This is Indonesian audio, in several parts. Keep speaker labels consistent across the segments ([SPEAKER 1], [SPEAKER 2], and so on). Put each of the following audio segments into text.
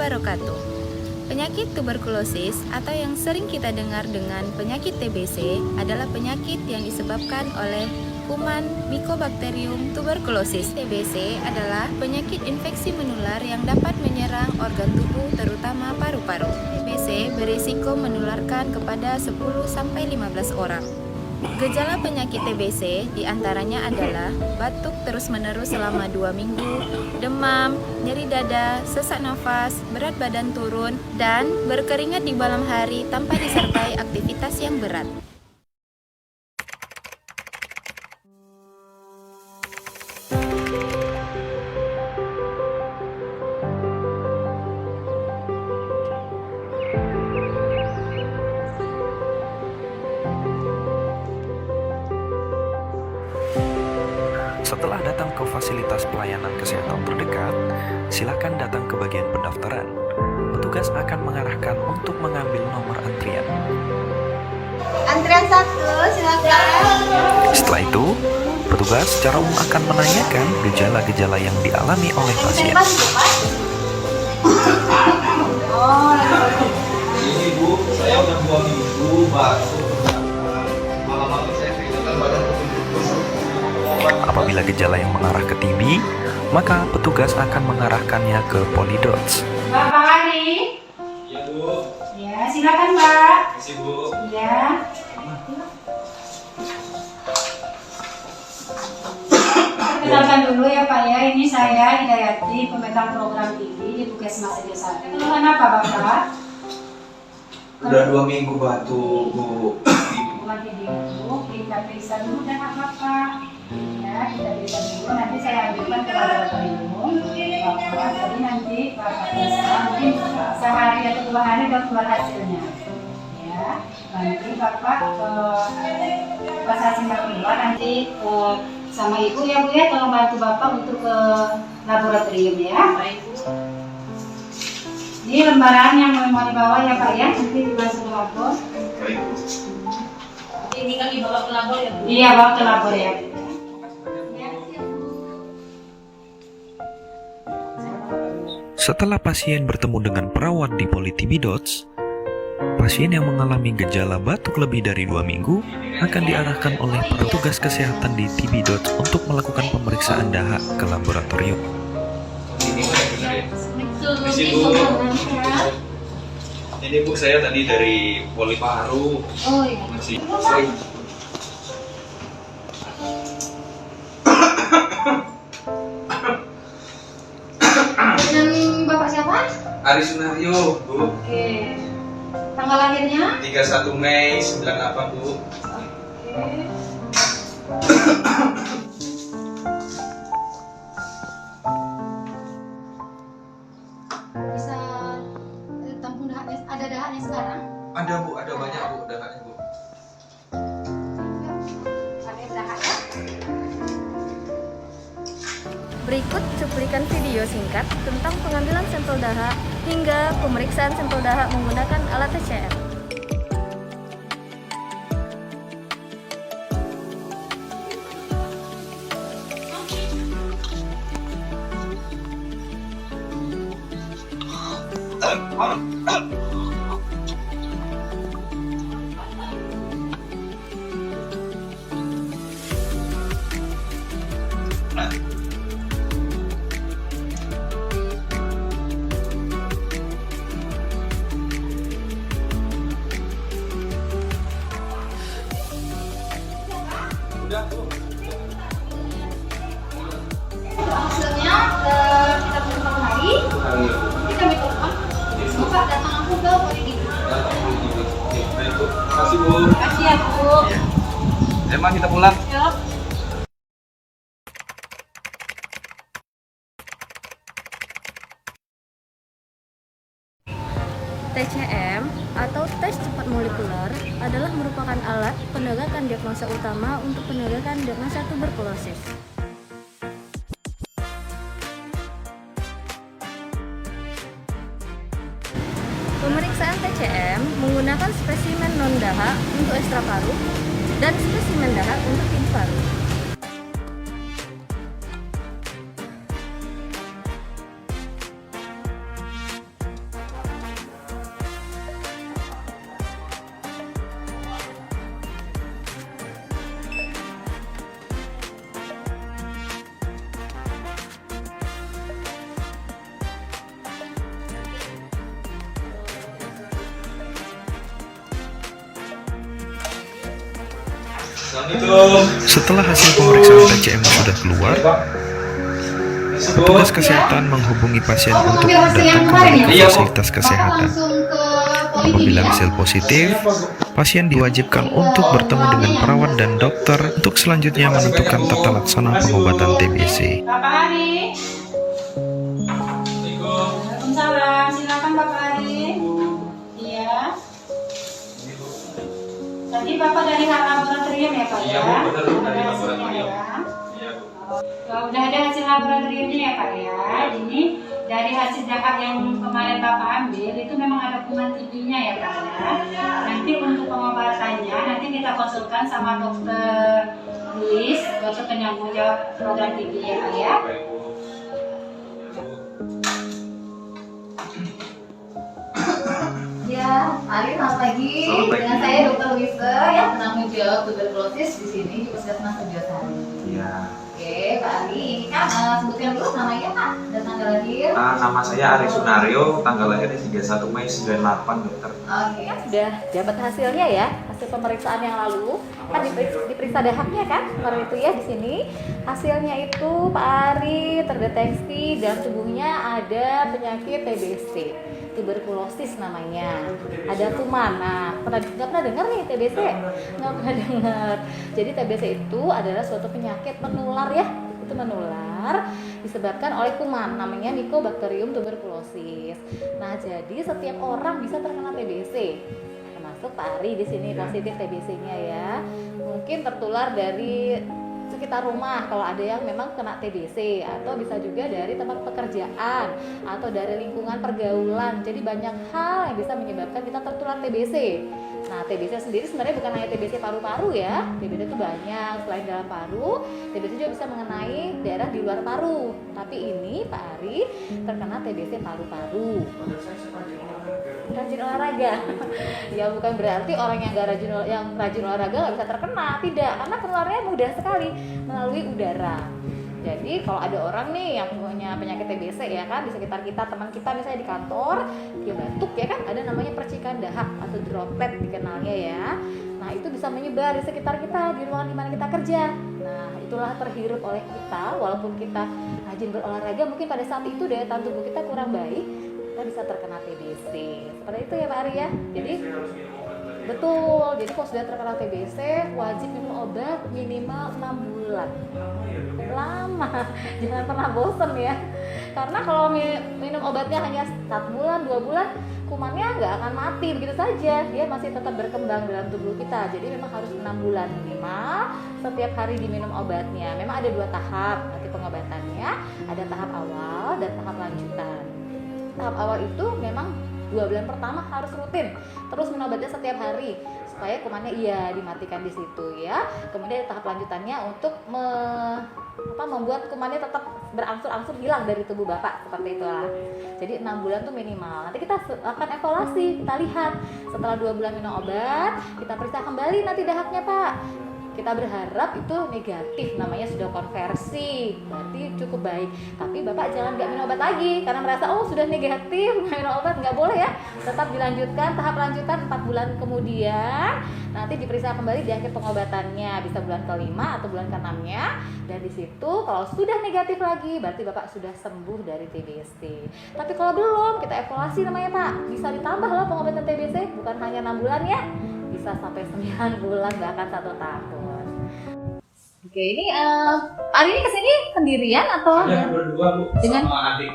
[SPEAKER 1] wabarakatuh. Penyakit tuberkulosis atau yang sering kita dengar dengan penyakit TBC adalah penyakit yang disebabkan oleh kuman Mycobacterium tuberculosis. TBC adalah penyakit infeksi menular yang dapat menyerang organ tubuh terutama paru-paru. TBC berisiko menularkan kepada 10-15 orang. Gejala penyakit TBC diantaranya adalah batuk terus-menerus selama 2 minggu, demam, nyeri dada, sesak nafas, berat badan turun, dan berkeringat di malam hari tanpa disertai aktivitas yang berat.
[SPEAKER 2] Setelah datang ke fasilitas pelayanan kesehatan terdekat, silakan datang ke bagian pendaftaran. Petugas akan mengarahkan untuk mengambil nomor antrian.
[SPEAKER 3] Antrian 1, silakan.
[SPEAKER 2] Setelah itu, petugas secara umum akan menanyakan gejala-gejala yang dialami oleh pasien.
[SPEAKER 4] Ini Bu, saya udah 2 minggu batuk. Malam-malam saya keringetan badan
[SPEAKER 2] Apabila gejala yang mengarah ke TB, maka petugas akan mengarahkannya ke Polydots.
[SPEAKER 5] Pak Ali.
[SPEAKER 4] Iya Bu.
[SPEAKER 5] Ya, silakan Pak.
[SPEAKER 4] Makasih Bu.
[SPEAKER 5] Ya. Perkenalkan dulu ya Pak ya, ini saya Hidayati, pemegang program TB di Puskesmas Sejasari. Keluhan apa Bapak?
[SPEAKER 4] Udah 2 minggu batuk Bu.
[SPEAKER 5] Keluhan TB itu, kita periksa dulu dan apa Pak? Ya, kita periksa dulu, nanti saya ajukan ke laboratorium. Bapak, jadi nanti Bapak periksa, mungkin sehari atau 2 hari baru keluar hasilnya. Ya, nanti Bapak pas hasilnya keluar nanti sama Ibu ya Bu ya, tolong bantu Bapak untuk ke laboratorium ya. Baik Bu. Ini lembaran yang mau dibawa ya Pak ya, nanti langsung ke labor.
[SPEAKER 4] Baik Bu.
[SPEAKER 5] Ini kan dibawa ke labor ya Bu? Iya, bawa ke labor ya Bu.
[SPEAKER 2] Setelah pasien bertemu dengan perawat di Polydots, pasien yang mengalami gejala batuk lebih dari 2 minggu akan diarahkan oleh petugas kesehatan di TB Dots untuk melakukan pemeriksaan dahak ke laboratorium.
[SPEAKER 4] Ini Misi Bu. Ini Bu, saya tadi dari Poli Paru.
[SPEAKER 5] Oh iya.
[SPEAKER 4] Masih.
[SPEAKER 5] Dengan Bapak siapa?
[SPEAKER 4] Ari Sunario Bu.
[SPEAKER 5] Oke. Tanggal lahirnya?
[SPEAKER 4] 31 Mei 98 Bu.
[SPEAKER 5] Oke. Bisa tampung dahaknya, ada dahaknya sekarang?
[SPEAKER 4] Ada Bu, ada banyak Bu dahaknya Bu.
[SPEAKER 5] Ada dahaknya?
[SPEAKER 1] Berikut cuplikan video singkat tentang pengambilan sampel dahak hingga pemeriksaan sampel dahak menggunakan alat TCM.
[SPEAKER 4] Udah Bu.
[SPEAKER 3] Hasilnya kita tunggu 1 hari.
[SPEAKER 4] Hari ya Bu.
[SPEAKER 3] Nanti kami telepon. Semoga datang langsung ke Politik.
[SPEAKER 4] Baik Bu. Makasih Bu.
[SPEAKER 3] Makasih ya Bu.
[SPEAKER 4] Emang kita pulang.
[SPEAKER 3] Yuk.
[SPEAKER 1] TCM atau tes cepat molekuler adalah merupakan alat penegakan diagnosa utama untuk penegakan diagnosa tuberkulosis. Pemeriksaan TCM menggunakan spesimen non-dahak untuk ekstraparu dan spesimen dahak untuk TB paru.
[SPEAKER 4] Assalamualaikum.
[SPEAKER 2] Setelah hasil pemeriksaan TCM sudah keluar,
[SPEAKER 4] Pak.
[SPEAKER 2] petugas kesehatan menghubungi pasien untuk datang kembali ke fasilitas kesehatan. Apabila hasil positif, pasien diwajibkan untuk bertemu dengan perawat dan dokter untuk selanjutnya menentukan tata laksana pengobatan TBC.
[SPEAKER 5] Bapak Ari.
[SPEAKER 4] Assalamualaikum.
[SPEAKER 5] Waalaikumsalam. Silakan Bapak Ari. Iya. Tadi Bapak dari laboratorium ya Pak
[SPEAKER 4] Iya,
[SPEAKER 5] ya?
[SPEAKER 4] Bu, benar, Bu, dari
[SPEAKER 5] Ada hasilnya
[SPEAKER 4] laboratorium.
[SPEAKER 5] ya?
[SPEAKER 4] Iya, Bu.
[SPEAKER 5] Udah ada hasil laboratoriumnya ya Pak ya? Ini dari hasil dahak yang kemarin Bapak ambil itu memang ada kuman TB-nya ya Pak ya? Nanti untuk pengobatannya nanti kita konsulkan sama dokter Luis, dokter penyambung jawab program TB ya Pak ya?
[SPEAKER 4] Baik, Bu.
[SPEAKER 3] Ya, Ari, selamat pagi.
[SPEAKER 4] Selamat pagi.
[SPEAKER 3] Dengan saya Dr. Wisa ya, penanggung jawab tuberkulosis di sini di Puskesmas Sejosari.
[SPEAKER 4] Iya.
[SPEAKER 3] Oke, Pak Ari, ini kan sebutkan dulu namanya Pak dan tanggal lahir.
[SPEAKER 4] Nama saya Ari Sunario, tanggal lahirnya 31 Mei 98, dokter.
[SPEAKER 3] Oke.
[SPEAKER 1] Sudah dapat hasilnya ya, hasil pemeriksaan yang lalu kan diperiksa dahaknya kan kemarin itu ya di sini. Hasilnya itu Pak Ari terdeteksi dalam tubuhnya ada penyakit TBC, tuberkulosis namanya. Ada kuman. Nah, nggak pernah dengar nih TBC? Nggak pernah dengar. Jadi TBC itu adalah suatu penyakit menular ya. Itu menular disebabkan oleh kuman namanya Mycobacterium tuberculosis. Nah, jadi setiap orang bisa terkena TBC. Termasuk Pak Ari di sini positif TBC-nya ya. Mungkin tertular dari sekitar rumah kalau ada yang memang kena TBC, atau bisa juga dari tempat pekerjaan atau dari lingkungan pergaulan. Jadi banyak hal yang bisa menyebabkan kita tertular TBC. Nah, TBC sendiri sebenarnya bukan hanya TBC paru-paru ya. TBC itu banyak, selain dalam paru, TBC juga bisa mengenai daerah di luar paru. Tapi ini Pak Ari terkena TBC paru-paru. Rajin olahraga. Ya bukan berarti orang yang rajin olahraga nggak bisa terkena, tidak, karena penularannya mudah sekali melalui udara. Jadi kalau ada orang nih yang punya penyakit TBC ya kan di sekitar kita, teman kita misalnya di kantor, dia batuk ya kan, ada namanya percikan dahak atau droplet dikenalnya ya. Nah, itu bisa menyebar di sekitar kita, di ruangan di mana kita kerja. Nah, itulah terhirup oleh kita, walaupun kita rajin berolahraga, mungkin pada saat itu daya tahan tubuh kita kurang baik, kita bisa terkena TBC. Seperti itu ya Pak Ari ya. Jadi betul, jadi kalau sudah terkena TBC wajib minum obat minimal 6 bulan. Lama, jangan pernah bosen ya. Karena kalau minum obatnya hanya 1 bulan, 2 bulan, kumannya nggak akan mati begitu saja. Dia masih tetap berkembang dalam tubuh kita. Jadi memang harus 6 bulan minimal setiap hari diminum obatnya. Memang ada 2 tahap nanti pengobatannya. Ada tahap awal dan tahap lanjutan. Tahap awal itu memang 2 bulan pertama harus rutin terus minum obatnya setiap hari supaya kumannya dimatikan di situ ya. Kemudian tahap lanjutannya untuk membuat kumannya tetap berangsur-angsur hilang dari tubuh Bapak, seperti itulah. Jadi 6 bulan tuh minimal. Nanti kita akan evaluasi, kita lihat setelah 2 bulan minum obat, kita periksa kembali nanti dahaknya Pak. Kita berharap itu negatif, namanya sudah konversi, berarti cukup baik. Tapi Bapak jangan nggak minum obat lagi karena merasa sudah negatif, nggak minum obat, nggak boleh ya. Tetap dilanjutkan tahap lanjutan 4 bulan kemudian, nanti diperiksa kembali di akhir pengobatannya, bisa bulan ke-5 atau bulan ke-6-nya. Dan di situ kalau sudah negatif lagi, berarti Bapak sudah sembuh dari TBC. Tapi kalau belum, kita evaluasi namanya Pak, bisa ditambah loh pengobatan TBC, bukan hanya 6 bulan ya. Bisa sampai 9 bulan bahkan 1 tahun. Oke, ini Pak Ari ini kesini sendirian atau
[SPEAKER 4] berdua, Bu,
[SPEAKER 1] dengan
[SPEAKER 4] sama adik.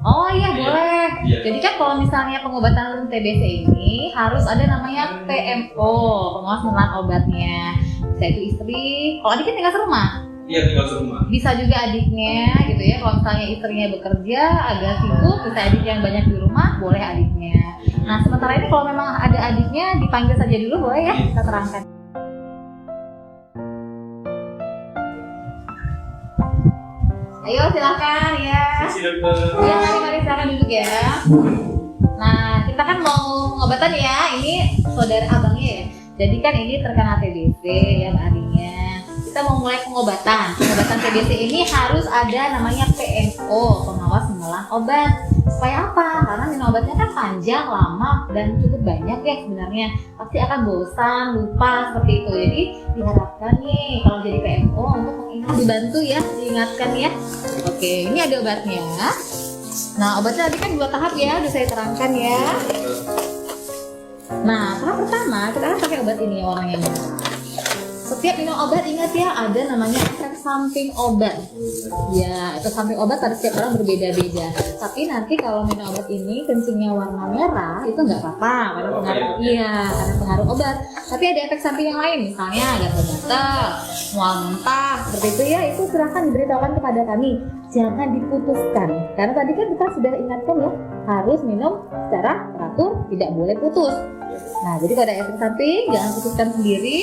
[SPEAKER 1] Oh iya, boleh.
[SPEAKER 4] Iya.
[SPEAKER 1] Jadi kan kalau misalnya pengobatan TBC ini harus ada namanya PMO, pengawas menelan obatnya. Bisa itu istri. Kalau adik kan tinggal serumah.
[SPEAKER 4] Iya, tinggal serumah.
[SPEAKER 1] Bisa juga adiknya gitu ya. Kalau misalnya istrinya bekerja agak sibuk, bisa adik yang banyak di rumah, boleh adiknya. Nah, sementara ini kalau memang ada adiknya dipanggil saja dulu, boleh ya? Kita terangkan. Ayo silakan ya. Ya, mari silakan duduk ya. Nah, kita kan mau pengobatan ya. Ini saudara abangnya ya. Jadi kan ini terkena TBC ya Pak Arinya. Kita mau mulai pengobatan. Pengobatan TBC ini harus ada namanya PMO, pengawas menelan obat.
[SPEAKER 3] Supaya apa? Karena minum obatnya kan panjang, lama, dan cukup banyak ya sebenarnya. Pasti akan bosan, lupa seperti itu. Jadi diharapkan nih kalau jadi PMO untuk mengingat, dibantu ya, diingatkan ya. Oke, ini ada obatnya. Nah, obatnya tadi kan 2 tahap ya, udah saya terangkan ya. Nah, tahap pertama kita akan pakai obat ini ya, warnanya merah. Setiap minum obat ingat ya, ada namanya efek samping obat. Ya, efek samping obat pada setiap orang berbeda-beda. Tapi nanti kalau minum obat ini kencingnya warna merah itu nggak apa-apa karena pengaruh karena pengaruh obat. Tapi ada efek samping yang lain, misalnya gatal-gatal, mual muntah, seperti itu ya. Itu silahkan diberitahukan kepada kami. Jangan diputuskan. Karena tadi kan kita sudah ingatkan ya, harus minum secara teratur, tidak boleh putus. Nah, jadi kalau ada efek samping jangan putuskan sendiri.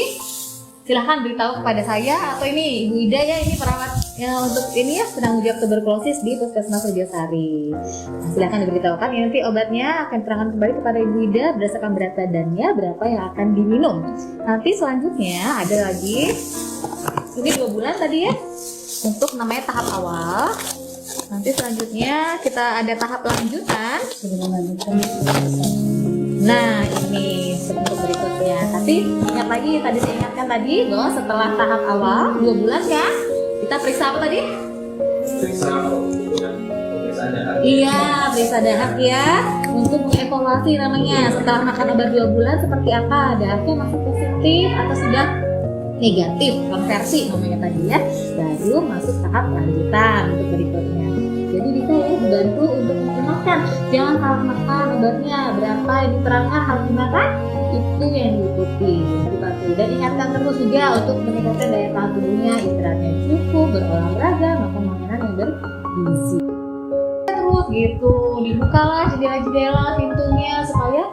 [SPEAKER 3] Silahkan beritahu kepada saya atau ini Ibu Ida ya, ini perawat ya, untuk ini ya, penanggung jawab tuberkulosis di Puskesmas Rejosari. Nah, silahkan diberitahukan ya, nanti obatnya akan terangkan kembali kepada Ibu Ida berdasarkan berat badannya berapa yang akan diminum. Nanti selanjutnya ada lagi, ini 2 bulan tadi ya, untuk namanya tahap awal. Nanti selanjutnya kita ada tahap lanjutan. Nah, ini untuk berikutnya. Tapi ingat lagi, tadi saya ingatkan tadi bahwa setelah tahap awal 2 bulan ya, kita periksa apa tadi?
[SPEAKER 4] Periksa dahak.
[SPEAKER 3] Iya, periksa dahak ya, untuk mengevaluasi namanya setelah makan obat 2 bulan seperti apa, dahaknya masih positif atau sudah negatif, konversi namanya tadi ya. Baru masuk tahap lanjutan untuk berikutnya. Jadi bisa ya dibantu untuk mengingatkan, jangan salah makan obatnya, berapa yang diterangkan harus dimakan, itu yang diikuti. Dan ingatkan terus juga untuk meningkatkan daya tahan tubuhnya, istirahatnya cukup, berolahraga, makan makanan yang bergizi. Terus gitu, dibukalah jendela-jendela, pintunya supaya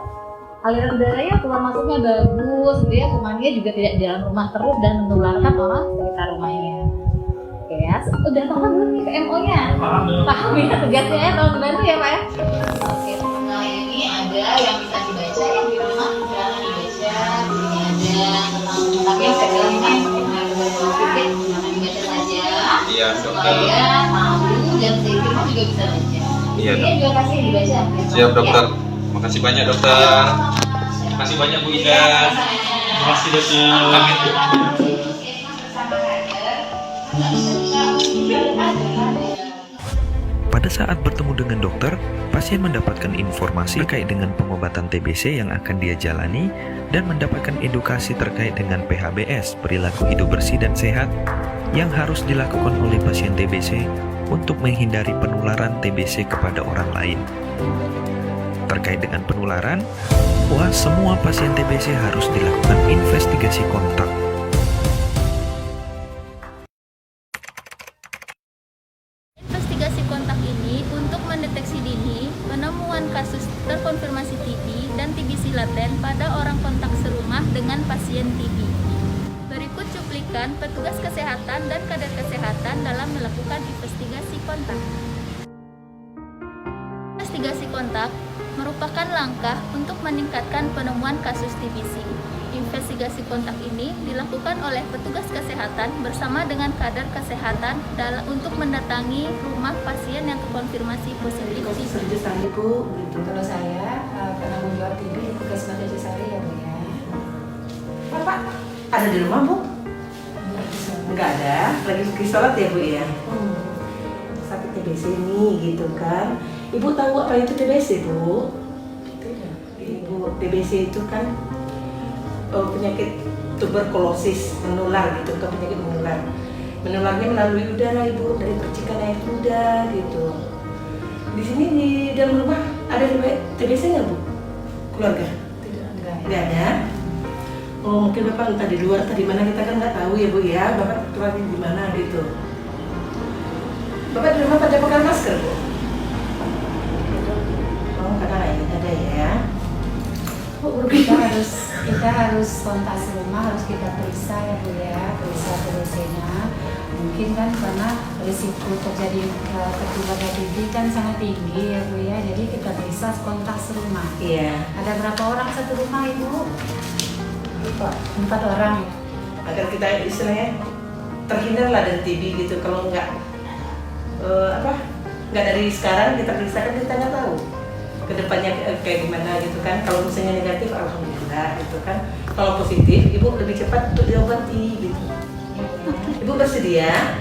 [SPEAKER 3] aliran udaranya keluar masuknya bagus, gitu ya. Kumannya juga tidak di dalam rumah terus dan menularkan orang sekitar rumahnya. Oke ya, udah paham belum nih PMO-nya? Paham ya, tegasnya ya, tolong dibantu ya Pak ya. Oke, nah ini ada yang bisa dibaca ya di rumah, jangan dibaca. Ini ada tentang tapi yang saya bilang ini sedikit, jangan dibaca saja.
[SPEAKER 4] Iya, dokter.
[SPEAKER 3] Supaya tahu dan sedikit juga bisa baca.
[SPEAKER 4] Iya,
[SPEAKER 3] Ini juga kasih dibaca.
[SPEAKER 4] Siap dokter. Makasih banyak dokter. Makasih banyak Bu Ida. Makasih dokter.
[SPEAKER 2] Pada saat bertemu dengan dokter, pasien mendapatkan informasi terkait dengan pengobatan TBC yang akan dia jalani dan mendapatkan edukasi terkait dengan PHBS, perilaku hidup bersih dan sehat, yang harus dilakukan oleh pasien TBC untuk menghindari penularan TBC kepada orang lain. Terkait dengan penularan, semua pasien TBC harus dilakukan investigasi kontak.
[SPEAKER 1] Investigasi kontak ini untuk mendeteksi dini penemuan kasus terkonfirmasi TB dan TBC laten pada orang kontak serumah dengan pasien TB. Berikut cuplikan petugas kesehatan dan kader kesehatan dalam melakukan investigasi kontak. Investigasi kontak merupakan langkah untuk meningkatkan penemuan kasus TBC. Investigasi kontak ini dilakukan oleh petugas kesehatan bersama dengan kader kesehatan untuk mendatangi rumah pasien yang terkonfirmasi positif TB.
[SPEAKER 5] Rejosari Bu, gitu. Kalau saya penanggung jawab TB di Puskesmas Rejosari ya Bu ya.
[SPEAKER 6] Bapak ada di rumah Bu? Enggak ada, lagi pergi sholat ya Bu ya? Sakit TBC nih gitu kan. Ibu tahu apa itu TBC Bu?
[SPEAKER 5] Tidak.
[SPEAKER 6] Ibu, TBC itu kan penyakit tuberkulosis menular gitu, bukan penyakit menular. Menularnya melalui udara Ibu, dari percikan air kuda gitu. Di sini di dalam rumah ada TBC nggak Bu? Keluarga?
[SPEAKER 5] Tidak, enggak.
[SPEAKER 6] Nggak ada. Oh mungkin Bapak entah di luar, tadi mana kita kan nggak tahu ya Bu ya. Bapak keluarnya di mana gitu. Bapak di rumah pada pakai masker Bu? Oh karena ada ya.
[SPEAKER 5] Bu, kita harus kontak serumah, harus kita periksa ya Bu ya, periksa TBC-nya. Mungkin kan karena risiko terjadi tertularnya TB kan sangat tinggi ya Bu ya, jadi kita periksa kontak serumah.
[SPEAKER 6] Iya.
[SPEAKER 5] Ada berapa orang satu rumah Ibu? 4 orang ya.
[SPEAKER 6] Agar kita istilahnya terhindar lah dari TB gitu. Kalau nggak nggak dari sekarang kita periksakan, kita nggak tahu kedepannya kayak gimana gitu kan. Kalau misalnya negatif, alhamdulillah gitu kan. Kalau positif, ibu lebih cepat untuk diobati gitu. Ibu bersedia?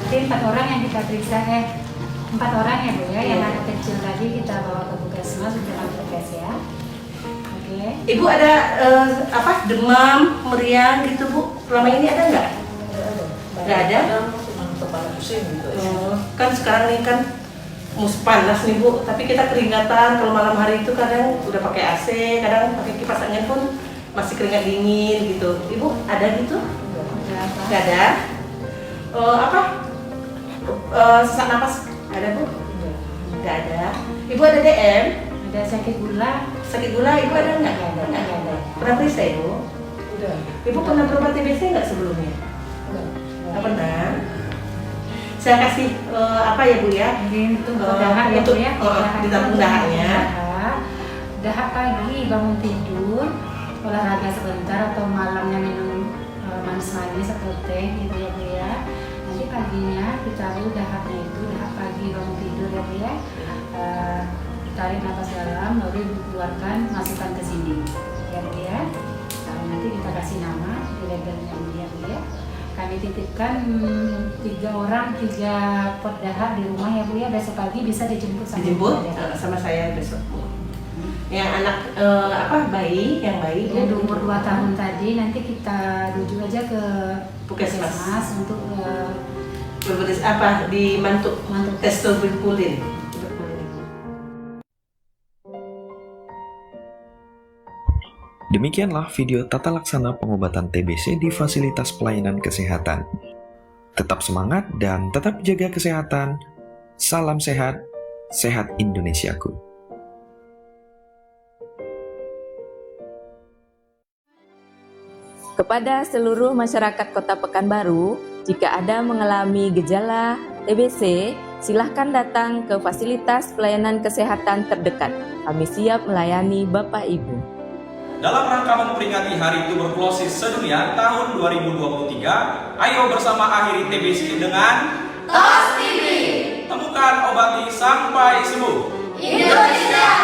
[SPEAKER 5] Jadi 4 orang yang kita periksa, 4 orang ya Bu ya, yang anak kecil tadi kita bawa ke Puskesmas untuk ambil tes ya. Oke.
[SPEAKER 6] Ibu ada demam, meriang gitu Bu? Selama ini ada nggak? Nggak ada?
[SPEAKER 7] Kepala pusing gitu.
[SPEAKER 6] Kan sekarang ini kan musim panas nih Bu, tapi kita keringatan. Kalau malam hari itu kadang udah pakai AC, kadang pakai kipas angin pun masih keringat dingin gitu. Ibu ada gitu? Nggak ada? Sesak napas ada Bu? Nggak ada. Ibu ada DM?
[SPEAKER 5] Ada sakit gula?
[SPEAKER 6] Sakit gula ibu ada nggak?
[SPEAKER 5] Nggak ada.
[SPEAKER 6] Pernah periksa Ibu?
[SPEAKER 7] Udah.
[SPEAKER 6] Ibu pernah berobat TBC nggak sebelumnya? Nggak pernah. Saya kasih ya Bu ya?
[SPEAKER 5] Ini untuk dahak ya Bu ya?
[SPEAKER 6] Ditampung dahaknya.
[SPEAKER 5] Dahak pagi bangun tidur, olahraga sebentar atau malamnya minum manis-manis atau teh gitu ya Bu ya. Nanti paginya ditaruh dahaknya itu, dahak pagi bangun tidur ya Bu ya. Tarik nafas dalam, lalu dikeluarkan, masukkan ke sini ya Bu ya. Nanti kita kasih nama di labelnya ya Bu ya. Kami titipkan 3 orang, 3 pot dahak di rumah ya Bu ya. Besok pagi bisa dijemput sama
[SPEAKER 6] Dijemput
[SPEAKER 5] ibu ya.
[SPEAKER 6] sama saya besok Bu. Yang anak bayi, yang bayi
[SPEAKER 5] Ya, di umur 2 tahun tadi nanti kita rujuk aja ke
[SPEAKER 6] Puskesmas
[SPEAKER 5] untuk
[SPEAKER 6] dimantuk
[SPEAKER 5] mantuk
[SPEAKER 6] tes tuberkulin.
[SPEAKER 2] Demikianlah video tata laksana pengobatan TBC di fasilitas pelayanan kesehatan. Tetap semangat dan tetap jaga kesehatan. Salam sehat, sehat Indonesiaku.
[SPEAKER 8] Kepada seluruh masyarakat Kota Pekanbaru, jika ada mengalami gejala TBC, silahkan datang ke fasilitas pelayanan kesehatan terdekat. Kami siap melayani Bapak Ibu.
[SPEAKER 9] Dalam rangka memperingati Hari Tuberkulosis Sedunia tahun 2023, ayo bersama akhiri TBC dengan TOS TB. Temukan, obati sampai sembuh.
[SPEAKER 1] Indonesia